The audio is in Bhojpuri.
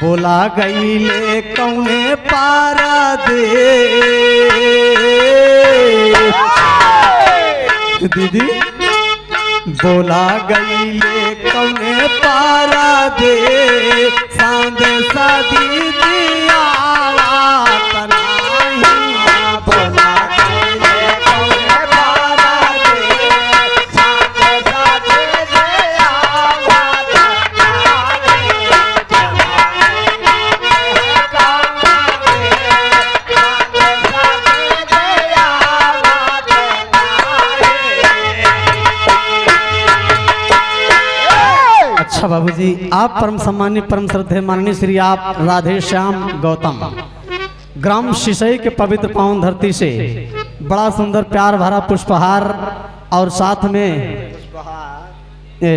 बोला गईले कौने पारा दे दीदी बोला गईले कौने पारा दे सांद शादी दिया बोला गईले कौने पारा दे सांद शादी दिया अच्छा बाबूजी, आप परम सम्मानीय परम श्रद्धेय माननीय श्री आप राधे श्याम गौतम ग्राम शिशई के पवित्र पावन धरती से बड़ा सुंदर प्यार भरा पुष्पहार और साथ में